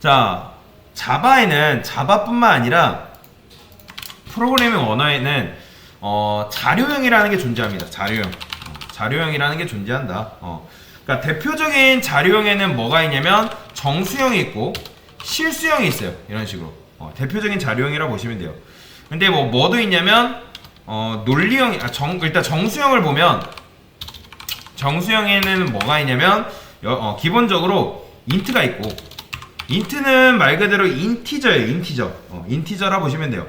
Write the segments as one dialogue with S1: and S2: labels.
S1: 자, 자바뿐만 아니라 프로그래밍 언어에는 자료형이라는 게 존재합니다. 자료형이라는 게 존재한다. 그러니까 대표적인 자료형에는 뭐가 있냐면 정수형이 있고 실수형이 있어요. 이런 식으로 대표적인 자료형이라고 보시면 돼요. 근데 뭐도 있냐면 논리형, 일단 정수형을 보면 정수형에는 뭐가 있냐면 기본적으로 인트가 있고, 인트는 말 그대로 인티저예요. 인티저라 보시면 돼요.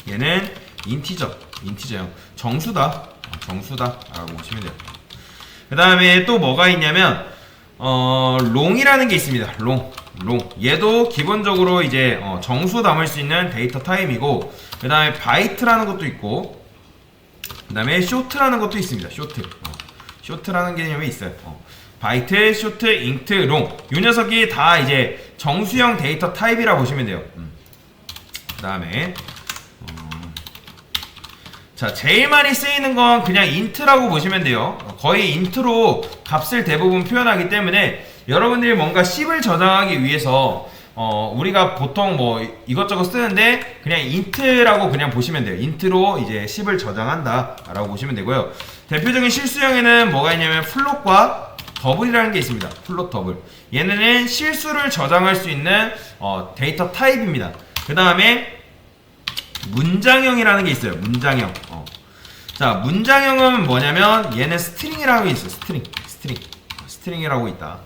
S1: 얘는 인티저형, 정수다라고 보시면 돼요. 그 다음에 또 뭐가 있냐면 롱이라는 게 있습니다. 롱. 얘도 기본적으로 이제 정수 담을 수 있는 데이터 타입이고, 그 다음에 바이트라는 것도 있고, 그 다음에 쇼트라는 것도 있습니다. 쇼트라는 개념이 있어요. 바이트, 쇼트, 인트, 롱. 이 녀석이 다 이제 정수형 데이터 타입이라 보시면 돼요. 그 다음에 자, 제일 많이 쓰이는 건 그냥 인트라고 보시면 돼요. 거의 인트로 값을 대부분 표현하기 때문에 여러분들이 뭔가 10을 저장하기 위해서 우리가 보통 뭐 이것저것 쓰는데 그냥 인트라고 그냥 보시면 돼요. 인트로 이제 10을 저장한다 라고 보시면 되고요. 대표적인 실수형에는 뭐가 있냐면 플롯과 더블이라는 게 있습니다. 플롯 더블. 얘네는 실수를 저장할 수 있는 데이터 타입입니다. 그 다음에 문장형이라는 게 있어요. 문장형. 자, 문장형은 뭐냐면 얘는 스트링이라는 게 있어요. 스트링이라고 있다.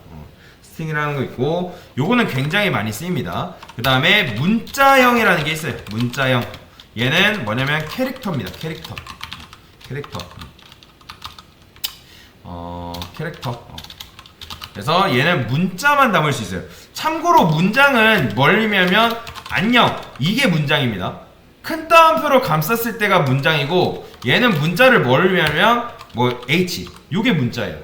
S1: 스트링이라는 거 있고, 요거는 굉장히 많이 쓰입니다. 그 다음에 문자형이라는 게 있어요. 문자형. 얘는 뭐냐면 캐릭터입니다. 캐릭터. 그래서 얘는 문자만 담을 수 있어요. 참고로 문장은 뭘 의미하면 안녕, 이게 문장입니다. 큰 따옴표로 감쌌을 때가 문장이고, 얘는 문자를 뭘 의미하면 뭐 H, 요게 문자예요.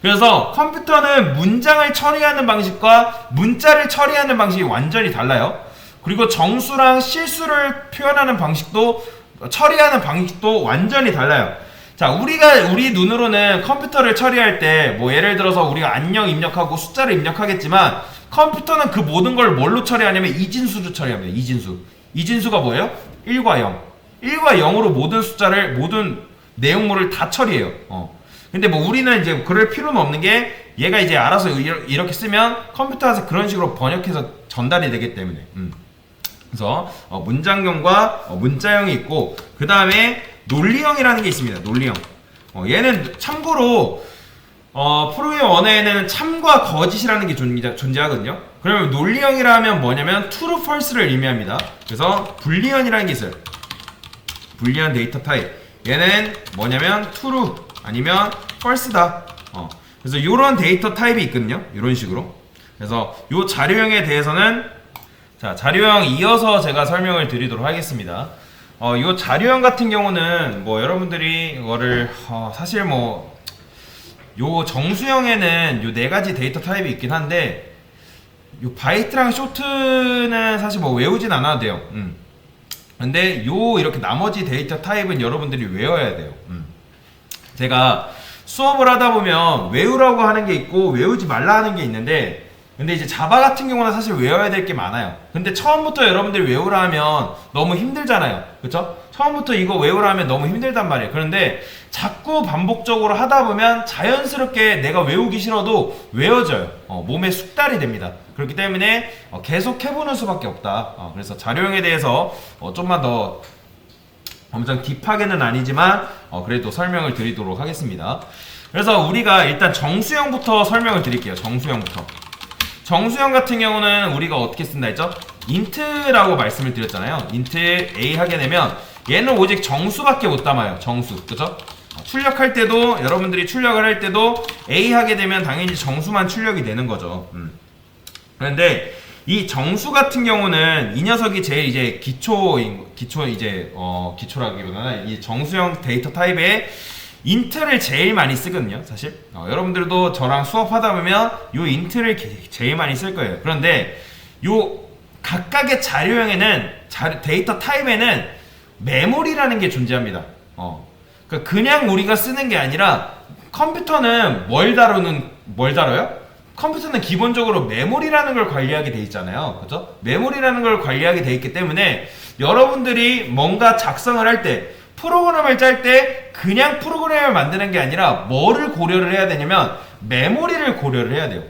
S1: 그래서 컴퓨터는 문장을 처리하는 방식과 문자를 처리하는 방식이 완전히 달라요. 그리고 정수랑 실수를 표현하는 방식도, 처리하는 방식도 완전히 달라요. 자, 우리 눈으로는 컴퓨터를 처리할 때 뭐 예를 들어서 우리가 안녕 입력하고 숫자를 입력하겠지만, 컴퓨터는 그 모든 걸 뭘로 처리하냐면 이진수로 처리합니다. 이진수가 뭐예요? 1과 0. 1과 0으로 모든 숫자를, 모든 내용물을 다 처리해요. 근데 뭐 우리는 이제 그럴 필요는 없는 게, 얘가 이제 알아서 이렇게 쓰면 컴퓨터에서 그런 식으로 번역해서 전달이 되기 때문에. 그래서 문장형과 문자형이 있고, 그 다음에 논리형이라는 게 있습니다. 논리형. 얘는 참고로 프로그래밍 언어에는 참과 거짓이라는 게 존재하거든요. 그러면 논리형이라면 뭐냐면 true, false를 의미합니다. 그래서 불리언이라는 게 있어요. 불리언 데이터 타입. 얘는 뭐냐면 true 아니면 false다. 그래서 이런 데이터 타입이 있거든요. 이런 식으로. 그래서 이 자료형에 대해서는, 자, 자료형 이어서 제가 설명을 드리도록 하겠습니다. 이 자료형 같은 경우는 뭐 여러분들이 이거를 사실 뭐 요 정수형에는 요 네 가지 데이터 타입이 있긴 한데, 요 바이트랑 쇼트는 사실 뭐 외우진 않아도 돼요. 근데 요 이렇게 나머지 데이터 타입은 여러분들이 외워야 돼요. 제가 수업을 하다 보면 외우라고 하는 게 있고 외우지 말라 하는 게 있는데, 근데 이제 자바 같은 경우는 사실 외워야 될 게 많아요. 근데 처음부터 여러분들이 외우라 하면 너무 힘들잖아요. 그쵸? 처음부터 이거 외우라 하면 너무 힘들단 말이에요. 그런데 자꾸 반복적으로 하다 보면 자연스럽게 내가 외우기 싫어도 외워져요. 몸에 숙달이 됩니다. 그렇기 때문에 계속 해보는 수밖에 없다. 그래서 자료형에 대해서 좀만 더 엄청 딥하게는 아니지만 그래도 설명을 드리도록 하겠습니다. 그래서 우리가 일단 정수형부터 설명을 드릴게요. 정수형 같은 경우는 우리가 어떻게 쓴다 했죠? int라고 말씀을 드렸잖아요. int a 하게 되면 얘는 오직 정수밖에 못 담아요. 정수. 그죠? 출력할 때도, 여러분들이 출력을 할 때도 a 하게 되면 당연히 정수만 출력이 되는 거죠. 그런데 이 정수 같은 경우는 이 녀석이 제일 이제 기초라기보다는 이 정수형 데이터 타입의 인트를 제일 많이 쓰거든요. 사실 여러분들도 저랑 수업하다 보면 요 인트를 제일 많이 쓸 거예요. 그런데 요 각각의 자료형에는 데이터 타입에는 메모리라는 게 존재합니다. 그러니까 그냥 우리가 쓰는 게 아니라, 컴퓨터는 뭘 다뤄요? 컴퓨터는 기본적으로 메모리라는 걸 관리하게 돼 있잖아요. 그죠? 메모리라는 걸 관리하게 돼 있기 때문에 여러분들이 뭔가 작성을 할 때, 프로그램을 짤 때 그냥 프로그램을 만드는 게 아니라 뭐를 고려를 해야 되냐면 메모리를 고려를 해야 돼요.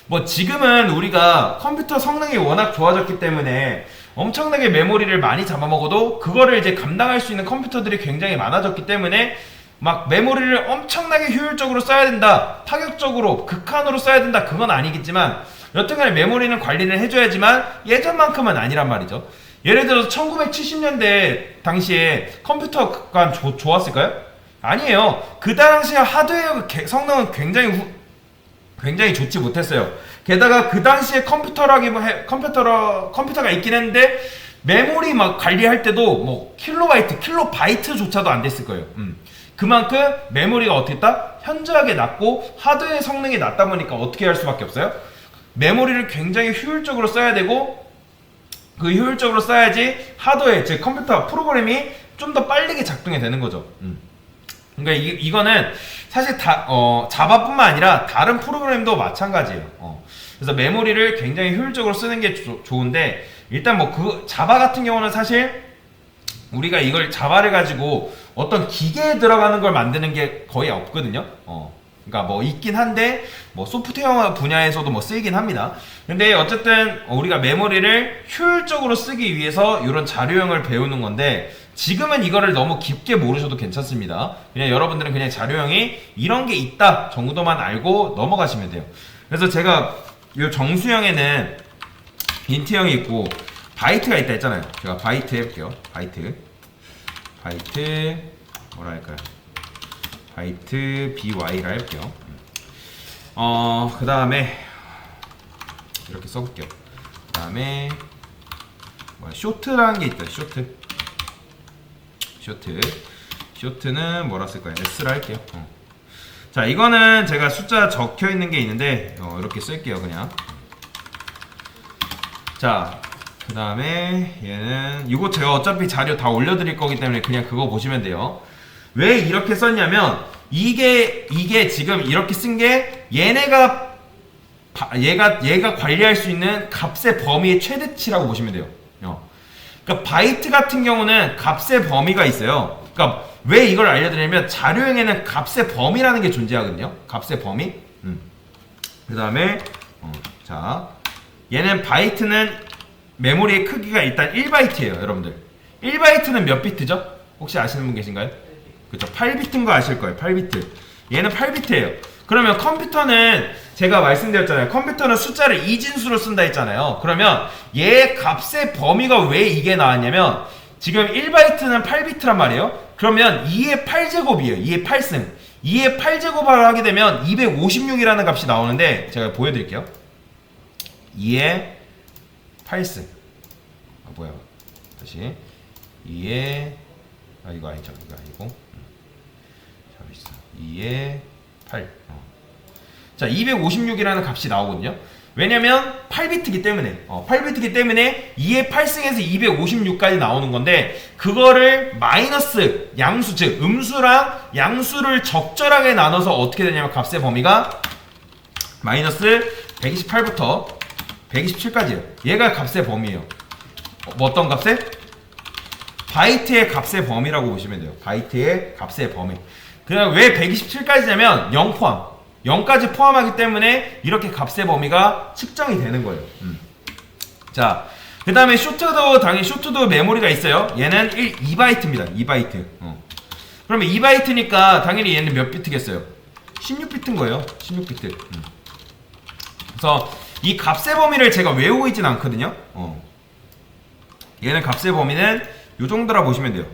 S1: 뭐 지금은 우리가 컴퓨터 성능이 워낙 좋아졌기 때문에 엄청나게 메모리를 많이 잡아먹어도 그거를 이제 감당할 수 있는 컴퓨터들이 굉장히 많아졌기 때문에 막 메모리를 엄청나게 효율적으로 써야 된다, 파격적으로 극한으로 써야 된다, 그건 아니겠지만 여튼간에 메모리는 관리를 해줘야지만 예전만큼은 아니란 말이죠. 예를 들어서 1970년대 당시에 컴퓨터가 좋았을까요? 아니에요. 그 당시에 하드웨어 성능은 굉장히 좋지 못했어요. 게다가 그 당시에 컴퓨터가 있긴 했는데 메모리 막 관리할 때도 뭐 킬로바이트조차도 안 됐을 거예요. 그만큼 메모리가 어떻게 했다? 현저하게 낮고 하드웨어 성능이 낮다 보니까 어떻게 할 수밖에 없어요? 메모리를 굉장히 효율적으로 써야 되고 그 효율적으로 써야지 하드웨어, 즉 컴퓨터 프로그램이 좀 더 빠르게 작동이 되는 거죠. 그러니까 이거는 사실 자바뿐만 아니라 다른 프로그램도 마찬가지예요. 그래서 메모리를 굉장히 효율적으로 쓰는 게 좋은데 일단 뭐 자바 같은 경우는 사실 우리가 이걸 자바를 가지고 어떤 기계에 들어가는 걸 만드는 게 거의 없거든요. 그러니까 뭐 있긴 한데 뭐 소프트웨어 분야에서도 뭐 쓰이긴 합니다. 근데 어쨌든 우리가 메모리를 효율적으로 쓰기 위해서 이런 자료형을 배우는 건데 지금은 이거를 너무 깊게 모르셔도 괜찮습니다. 그냥 여러분들은 그냥 자료형이 이런 게 있다 정도만 알고 넘어가시면 돼요. 그래서 제가 이 정수형에는 인트형이 있고 바이트가 있다 했잖아요. 제가 바이트 해볼게요. 바이트 뭐라 할까요? 바이트 by라 할게요. 그 다음에 이렇게 써볼게요. 그 다음에 쇼트라는 게 있다. 쇼트는 뭐라 쓸까요? s라 할게요. 자, 이거는 제가 숫자 적혀 있는 게 있는데 이렇게 쓸게요. 그냥. 자, 그 다음에 얘는 이거 제가 어차피 자료 다 올려드릴 거기 때문에 그냥 그거 보시면 돼요. 왜 이렇게 썼냐면 이게 지금 이렇게 쓴 게 얘가 관리할 수 있는 값의 범위의 최대치라고 보시면 돼요. 그러니까 바이트 같은 경우는 값의 범위가 있어요. 그러니까 왜 이걸 알려드리냐면 자료형에는 값의 범위라는 게 존재하거든요. 값의 범위. 그 다음에 자, 얘는 바이트는 메모리의 크기가 일단 1바이트예요, 여러분들. 1바이트는 몇 비트죠? 혹시 아시는 분 계신가요? 그쵸, 8비트인 거 아실 거예요. 8비트. 얘는 8비트예요. 그러면 컴퓨터는 제가 말씀드렸잖아요. 컴퓨터는 숫자를 이진수로 쓴다 했잖아요. 그러면 얘 값의 범위가 왜 이게 나왔냐면 지금 1바이트는 8비트란 말이에요. 그러면 2의 8제곱이에요. 2의 8승. 2의 8제곱을 하게 되면 256이라는 값이 나오는데 제가 보여드릴게요. 2의 8승. 뭐야? 다시 2의 이거 아니죠. 이거 아니고. 자, 2의 8. 자, 256이라는 값이 나오거든요. 왜냐면 8비트기 때문에 8비트기 때문에 2의 8승에서 256까지 나오는 건데 그거를 마이너스 양수, 즉 음수랑 양수를 적절하게 나눠서 어떻게 되냐면 값의 범위가 마이너스 128부터 127까지예요. 얘가 값의 범위예요. 뭐 어떤 값의? 바이트의 값의 범위라고 보시면 돼요. 바이트의 값의 범위. 그냥 왜 127까지냐면 0 포함. 0까지 포함하기 때문에 이렇게 값의 범위가 측정이 되는 거예요. 자, 그 다음에 당연히 쇼트도 메모리가 있어요. 얘는 2바이트입니다. 2바이트. 그러면 2바이트니까 당연히 얘는 몇 비트겠어요? 16비트인 거예요. 16비트. 그래서 이 값의 범위를 제가 외우고 있진 않거든요. 얘는 값의 범위는 요 정도라 보시면 돼요.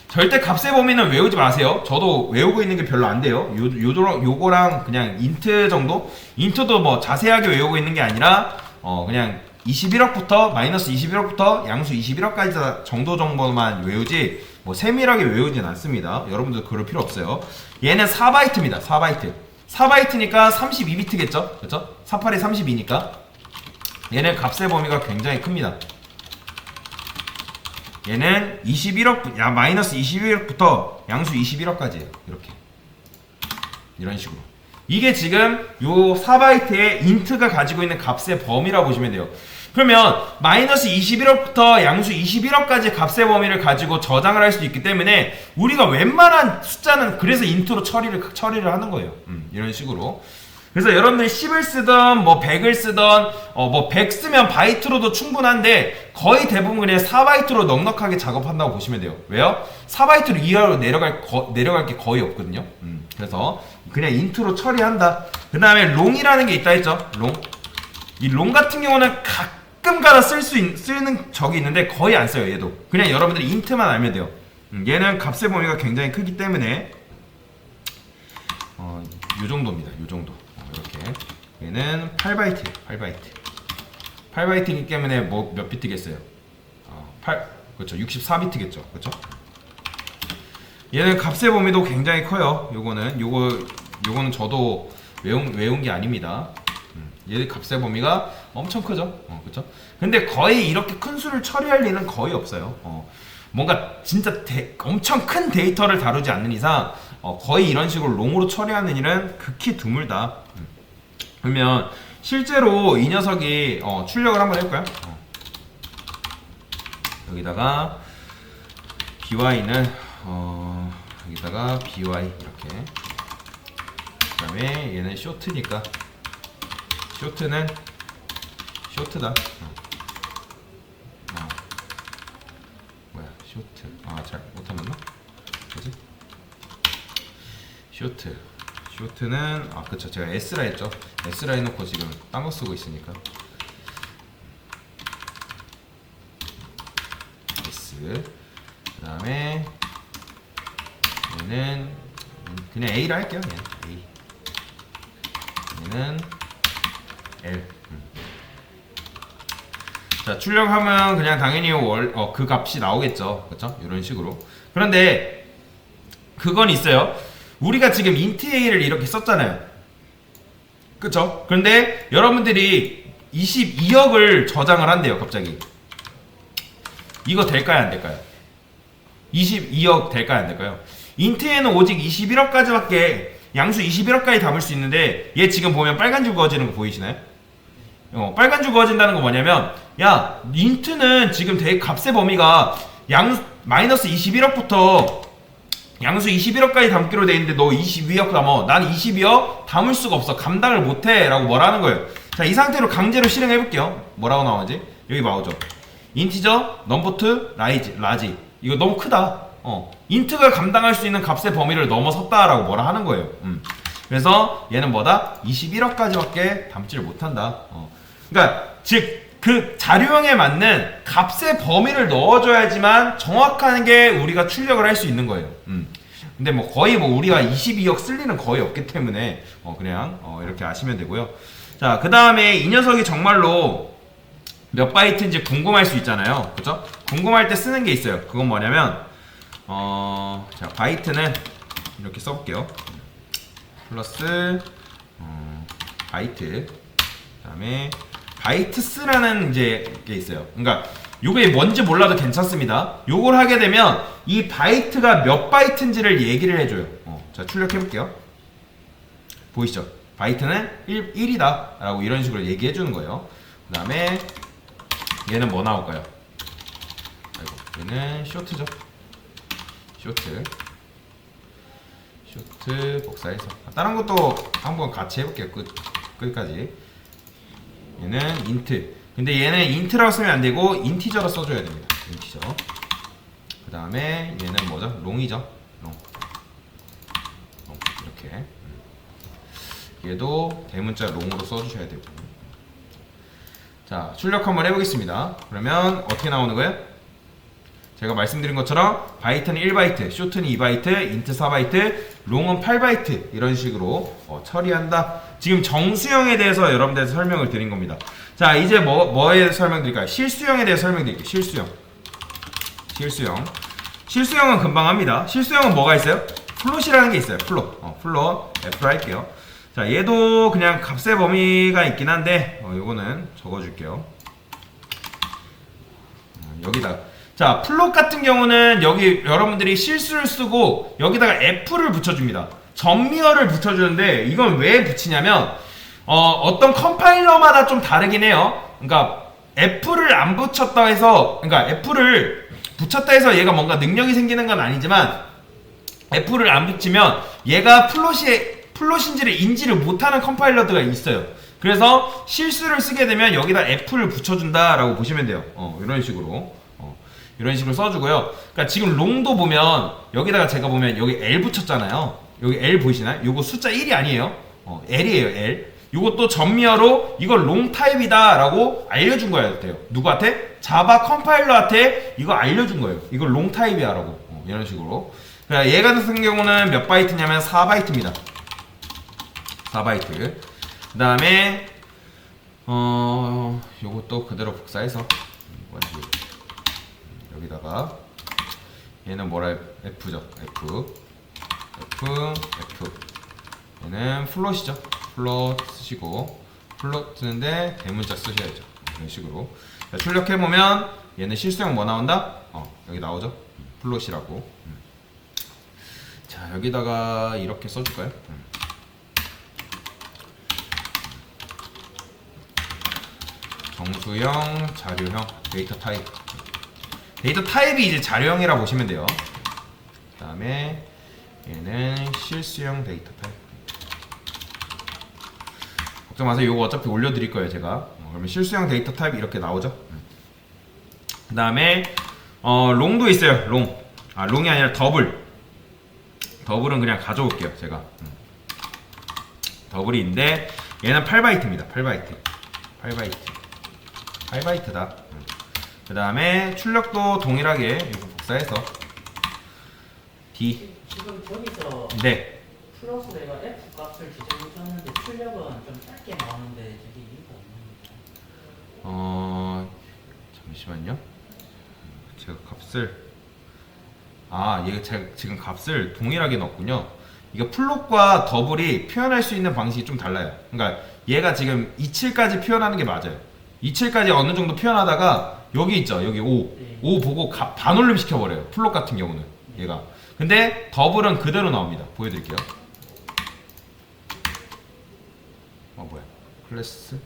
S1: 절대 값의 범위는 외우지 마세요. 저도 외우고 있는 게 별로 안 돼요. 요거랑 그냥 인트 정도? 인트도 뭐 자세하게 외우고 있는 게 아니라 그냥 21억부터 마이너스 21억부터 양수 21억까지 정도만 외우지 뭐 세밀하게 외우진 않습니다. 여러분들 그럴 필요 없어요. 얘는 4바이트입니다. 4바이트. 4바이트니까 32비트겠죠? 그렇죠? 48에 32니까 얘는 값의 범위가 굉장히 큽니다. 얘는 21억, 마이너스 21억부터 양수 21억까지예요. 이렇게. 이런 식으로. 이게 지금 요 4바이트의 인트가 가지고 있는 값의 범위라고 보시면 돼요. 그러면 마이너스 21억부터 양수 21억까지 값의 범위를 가지고 저장을 할 수 있기 때문에 우리가 웬만한 숫자는 그래서 인트로 처리를 하는 거예요. 이런 식으로. 그래서 여러분들이 10을 쓰던 뭐 100을 쓰던 뭐 100 쓰면 바이트로도 충분한데 거의 대부분 그냥 4바이트로 넉넉하게 작업한다고 보시면 돼요. 왜요? 4바이트로 이하로 내려갈 게 거의 없거든요. 그래서 그냥 인트로 처리한다. 그 다음에 롱이라는 게 있다 했죠. 롱. 이 롱 같은 경우는 가끔가다 쓰는 적이 있는데 거의 안 써요. 얘도 그냥 여러분들이 인트만 알면 돼요. 얘는 값의 범위가 굉장히 크기 때문에 요 정도입니다. 요 정도. 이렇게 얘는 8바이트예요. 8바이트. 8바이트이기 때문에 뭐 몇 비트겠어요? 8 그렇죠. 64비트겠죠. 그렇죠? 얘는 값의 범위도 굉장히 커요. 요거는 저도 외운 게 아닙니다. 얘 값의 범위가 엄청 크죠. 그렇죠? 근데 거의 이렇게 큰 수를 처리할 일은 거의 없어요. 뭔가 진짜 엄청 큰 데이터를 다루지 않는 이상 거의 이런 식으로 롱으로 처리하는 일은 극히 드물다. 그러면 실제로 이 녀석이 출력을 한번 해볼까요? 여기다가 by는 여기다가 by 이렇게. 그 다음에 얘는 쇼트니까 쇼트는 쇼트다. 뭐야 쇼트. 잘 못하면나? 뭐지? 쇼트는 그쵸, 제가 S라 했죠. S라 해놓고 지금 딴 거 쓰고 있으니까 S. 그 다음에 얘는 그냥 A라 할게요. 얘는 A. 얘는 L. 자, 출력하면 그냥 당연히 그 값이 나오겠죠. 그쵸? 이런 식으로. 그런데 그건 있어요. 우리가 지금 int a를 이렇게 썼잖아요. 그쵸? 그런데 여러분들이 22억을 저장을 한대요. 갑자기 이거 될까요? 안 될까요? 22억 될까요? 안 될까요? int에는 오직 21억까지밖에 양수 21억까지 담을 수 있는데 얘 지금 보면 빨간 줄 그어지는 거 보이시나요? 빨간 줄 그어진다는 건 뭐냐면 야 int는 지금 값의 범위가 마이너스 21억부터 양수 21억까지 담기로 돼 있는데 너 22억 담어. 난 22억 담을 수가 없어. 감당을 못해. 라고 뭐라는 거예요. 자, 이 상태로 강제로 실행해 볼게요. 뭐라고 나오지? 여기 나오죠. 인티저, 넘버트, 라지. 이거 너무 크다. 인트가 감당할 수 있는 값의 범위를 넘어섰다라고 뭐라 하는 거예요. 그래서 얘는 뭐다? 21억까지밖에 담지를 못한다. 그러니까 즉 그 자료형에 맞는 값의 범위를 넣어줘야지만 정확하게 우리가 출력을 할 수 있는 거예요. 근데 뭐 거의 우리가 22억 쓸 일은 거의 없기 때문에 그냥 이렇게 아시면 되고요. 자, 그 다음에 이 녀석이 정말로 몇 바이트인지 궁금할 수 있잖아요. 그죠? 궁금할 때 쓰는 게 있어요. 그건 뭐냐면 자, 바이트는 이렇게 써볼게요. 플러스 바이트. 그 다음에 바이트스라는 이제 게 있어요. 그러니까 요게 뭔지 몰라도 괜찮습니다. 요걸 하게 되면 이 바이트가 몇 바이트인지를 얘기를 해줘요. 자, 출력해 볼게요. 보이시죠? 바이트는 1이다 라고 이런 식으로 얘기해 주는 거예요. 그 다음에 얘는 뭐 나올까요? 얘는 쇼트죠. 쇼트 복사해서 다른 것도 한번 같이 해볼게요. 끝까지. 얘는 인트. 근데 얘는 인트라고 쓰면 안 되고 인티저로 써줘야 됩니다. 인티저. 그 다음에 얘는 뭐죠? 롱이죠. 롱. 이렇게. 얘도 대문자 롱으로 써주셔야 되고. 자, 출력 한번 해보겠습니다. 그러면 어떻게 나오는 거예요? 제가 말씀드린 것처럼 바이트는 1바이트, 쇼트는 2바이트, 인트 4바이트, 롱은 8바이트 이런 식으로 처리한다. 지금 정수형에 대해서 여러분들한테 설명을 드린 겁니다. 자, 이제 뭐에 대해서 설명드릴까요? 실수형에 대해서 설명드릴게요. 실수형은 금방 합니다. 실수형은 뭐가 있어요? 플롯이라는 게 있어요. 플롯 F로 할게요. 자, 얘도 그냥 값의 범위가 있긴 한데 요거는 적어줄게요. 여기다. 자, 플롯 같은 경우는 여기 여러분들이 실수를 쓰고 여기다가 F를 붙여줍니다. 전미어를 붙여주는데 이건 왜 붙이냐면 어떤 컴파일러마다 좀 다르긴 해요. 그러니까 F를 안 붙였다 해서, 그러니까 F를 붙였다 해서 얘가 뭔가 능력이 생기는 건 아니지만 F를 안 붙이면 얘가 플롯인지를 인지를 못하는 컴파일러드가 있어요. 그래서 실수를 쓰게 되면 여기다 F를 붙여준다라고 보시면 돼요. 이런 식으로. 이런 식으로 써주고요. 그러니까 지금 롱도 보면 여기다가 제가 보면 여기 L 붙였잖아요. 여기 L 보이시나요? 요거 숫자 1이 아니에요. L이에요, L. 요것도 전미어로 이걸 롱 타입이다 라고 알려준 거야 돼요. 누구한테? 자바 컴파일러한테 이거 알려준 거예요. 이걸 롱 타입이야 라고. 이런 식으로. 그러니까 얘 같은 경우는 몇 바이트냐면 4바이트입니다. 4바이트. 그 다음에 요것도 그대로 복사해서 여기다가 얘는 뭐라 F죠. F 얘는 플롯이죠. 플롯 쓰시고 플롯 쓰는데 대문자 쓰셔야죠. 이런 식으로. 자, 출력해보면 얘는 실수형 뭐 나온다? 여기 나오죠. 플롯이라고. 자, 여기다가 이렇게 써줄까요? 정수형, 자료형, 데이터 타입. 데이터 타입이 이제 자료형이라 보시면 돼요. 그 다음에 얘는 실수형 데이터 타입. 걱정 마세요. 이거 어차피 올려드릴 거예요, 제가. 그러면 실수형 데이터 타입 이렇게 나오죠. 그 다음에 롱도 있어요. 롱. 롱이 아니라 더블. 더블은 그냥 가져올게요, 제가. 더블이 있는데 얘는 8바이트입니다. 8바이트다. 그 다음에 출력도 동일하게 이거 복사해서 D.
S2: 지금 저기서
S1: 네.
S2: 플러스 내가 F 값을 지정해줬는데 출력은 좀 짧게 나오는데 저게 이유가 없는 거죠?
S1: 잠시만요. 제가 값을 얘가 제가 지금 값을 동일하게 넣었군요. 이거 플롯과 더블이 표현할 수 있는 방식이 좀 달라요. 그러니까 얘가 지금 27까지 표현하는 게 맞아요. 27까지 어느 정도 표현하다가 여기 있죠. 여기 5.
S2: 네.
S1: 5 보고 반올림 시켜버려요. 플롯 같은 경우는. 얘가. 근데 더블은 그대로 나옵니다. 보여드릴게요. 뭐야. 클래스.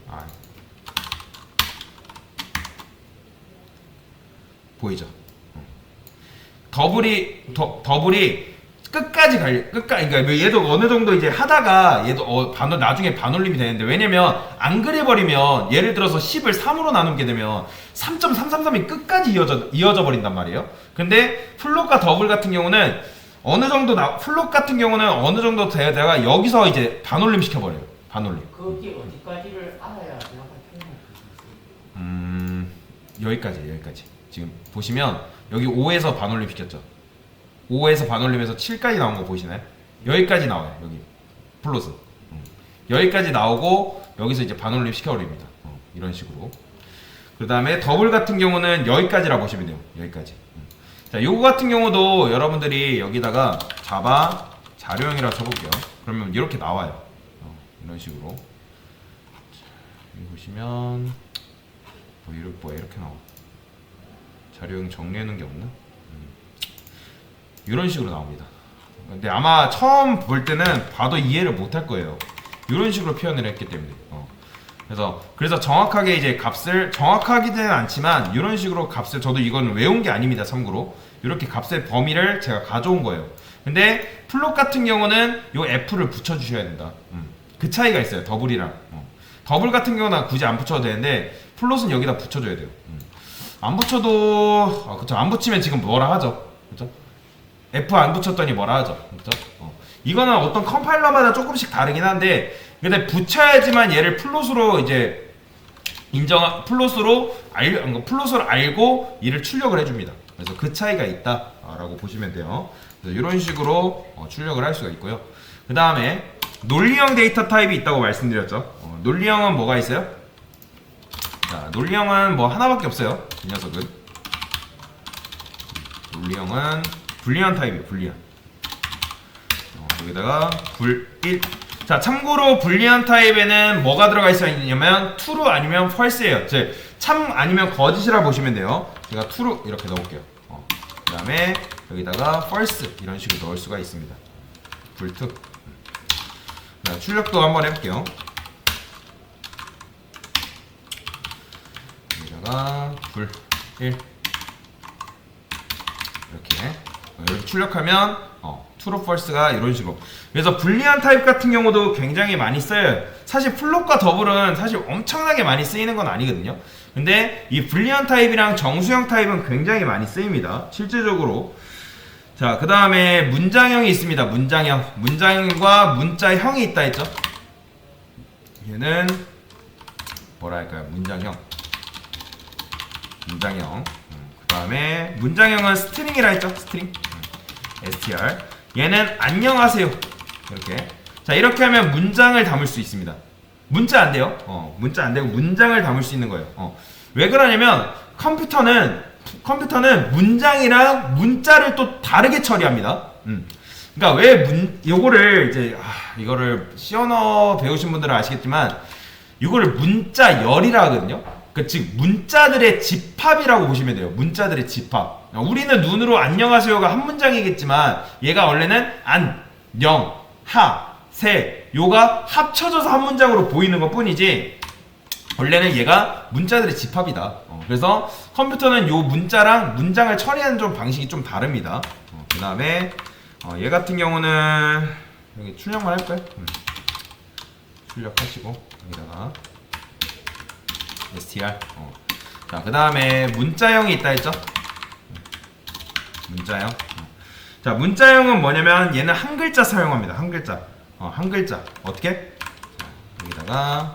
S1: 보이죠? 더블이 끝까지 그러니까 얘도 어느 정도 이제 하다가 얘도 나중에 반올림이 되는데, 왜냐면 안 그래버리면 예를 들어서 10을 3으로 나누게 되면 3.333이 끝까지 이어져 버린단 말이에요. 근데 플롯과 더블 같은 경우는 플롯 같은 경우는 어느 정도 되다가 여기서 이제 반올림 시켜버려요. 반올림.
S2: 거기 어디까지를 알아야 내가 표현할 수 있어요?
S1: 여기까지. 지금 보시면 여기 5에서 반올림 시켰죠. 5에서 반올림해서 7까지 나온 거 보이시나요? 여기까지 나와요. 여기 플롯은 여기까지 나오고 여기서 이제 반올림 시켜버립니다. 이런 식으로. 그 다음에 더블 같은 경우는 여기까지라 보시면 돼요. 여기까지. 자, 요거 같은 경우도 여러분들이 여기다가 자바 자료형이라고 쳐볼게요. 그러면 이렇게 나와요. 이런 식으로. 자, 여기 보시면 이렇게 나와. 자료형 정리해놓은 게 없나? 이런 식으로 나옵니다. 근데 아마 처음 볼 때는 봐도 이해를 못할 거예요. 이런 식으로 표현을 했기 때문에. 그래서 정확하게 이제 값을 정확하기는 않지만 이런 식으로 값을, 저도 이건 외운 게 아닙니다. 참고로 이렇게 값의 범위를 제가 가져온 거예요. 근데 플롯 같은 경우는 요 F를 붙여주셔야 된다. 그 차이가 있어요. 더블이랑. 더블 같은 경우는 굳이 안 붙여도 되는데 플롯은 여기다 붙여줘야 돼요. 안 붙여도 그쵸. 안 붙이면 지금 뭐라 하죠. 그쵸? F 안 붙였더니 뭐라 하죠. 그쵸? 이거는 어떤 컴파일러마다 조금씩 다르긴 한데, 근데 붙여야지만 얘를 플롯으로 이제 플롯으로 알고 이를 출력을 해줍니다. 그래서 그 차이가 있다라고 보시면 돼요. 그래서 이런 식으로 출력을 할 수가 있고요. 그 다음에 논리형 데이터 타입이 있다고 말씀드렸죠. 논리형은 뭐가 있어요? 자, 논리형은 뭐 하나밖에 없어요. 이 녀석은. 논리형은 불리한 타입이에요. 불리한. 여기다가 불1. 자, 참고로 불리한 타입에는 뭐가 들어가 있냐면 true 아니면 false예요. 즉 참 아니면 거짓이라 보시면 돼요. 제가 true 이렇게 넣을게요. 그 다음에 여기다가 false 이런 식으로 넣을 수가 있습니다. 불특. 자, 출력도 한번 해볼게요. 여기다가 불 1 이렇게 출력하면 true false가 이런 식으로. 그래서 불리한 타입 같은 경우도 굉장히 많이 써요. 사실 플롯과 더블은 사실 엄청나게 많이 쓰이는 건 아니거든요. 근데 이 불리한 타입이랑 정수형 타입은 굉장히 많이 쓰입니다, 실제적으로. 자, 그 다음에 문장형이 있습니다. 문장형과 문자형이 있다 했죠. 얘는 뭐라 할까요? 문장형. 그 다음에 문장형은 스트링이라 했죠. 스트링. str. 얘는 안녕하세요. 이렇게. 자, 이렇게 하면 문장을 담을 수 있습니다. 문자 안 돼요. 문자 안 되고 문장을 담을 수 있는 거예요. 왜 그러냐면 컴퓨터는 문장이랑 문자를 또 다르게 처리합니다. 그러니까 요거를 이제 이거를 C 언어 배우신 분들은 아시겠지만 이거를 문자열이라 하거든요. 그 즉 문자들의 집합이라고 보시면 돼요. 문자들의 집합. 우리는 눈으로 안녕하세요가 한 문장이겠지만 얘가 원래는 안, 영, 하, 세 요가 합쳐져서 한 문장으로 보이는 것 뿐이지 원래는 얘가 문자들의 집합이다. 그래서 컴퓨터는 요 문자랑 문장을 처리하는 좀 방식이 좀 다릅니다. 그 다음에 얘 같은 경우는 여기 출력만 할까요? 출력하시고 여기다가 str. 자, 그 다음에 문자형이 있다 했죠? 문자형. 자, 문자형은 뭐냐면 얘는 한 글자 사용합니다. 한 글자. 한 글자. 어떻게? 자, 여기다가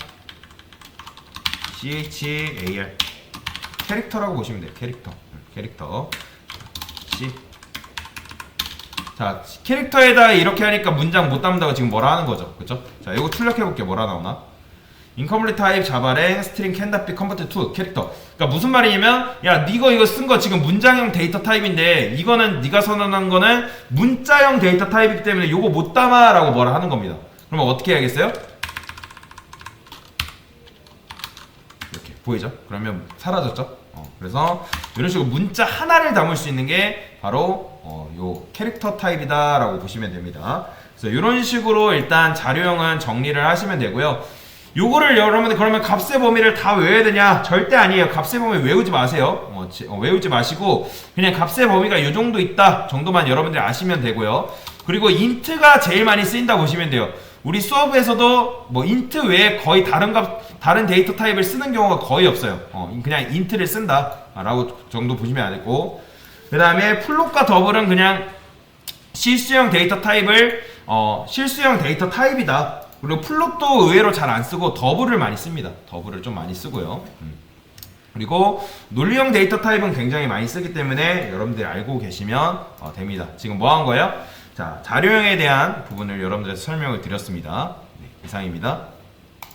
S1: CHAR. 캐릭터라고 보시면 돼요. 캐릭터. C. 자, 캐릭터에다 이렇게 하니까 문장 못 담는다고 지금 뭐라 하는 거죠. 그쵸? 자, 이거 출력해볼게요. 뭐라 나오나? incomplete type 자바랭 string cannot be converted to 캐릭터. 그러니까 무슨 말이냐면 야, 니가 이거 쓴 거 지금 문장형 데이터 타입인데 이거는 네가 선언한 거는 문자형 데이터 타입이기 때문에 요거 못 담아 라고 뭐라 하는 겁니다. 그러면 어떻게 해야겠어요? 이렇게 보이죠? 그러면 사라졌죠? 그래서 이런 식으로 문자 하나를 담을 수 있는 게 바로 요 캐릭터 타입이다 라고 보시면 됩니다. 그래서 이런 식으로 일단 자료형은 정리를 하시면 되고요. 요거를 여러분들 그러면 값의 범위를 다 외워야 되냐? 절대 아니에요. 값의 범위 외우지 마세요. 외우지 마시고 그냥 값의 범위가 요 정도 있다 정도만 여러분들이 아시면 되고요. 그리고 인트가 제일 많이 쓰인다 보시면 돼요. 우리 수업에서도 뭐 인트 외에 거의 다른 데이터 타입을 쓰는 경우가 거의 없어요. 그냥 인트를 쓴다 라고 정도 보시면 되고, 그 다음에 플롯과 더블은 그냥 실수형 데이터 타입이다. 그리고 플롯도 의외로 잘 안 쓰고 더블을 많이 씁니다. 더블을 좀 많이 쓰고요. 그리고 논리형 데이터 타입은 굉장히 많이 쓰기 때문에 여러분들이 알고 계시면 됩니다. 지금 뭐 한 거예요? 자, 자료형에 대한 부분을 여러분들에게 설명을 드렸습니다. 네, 이상입니다.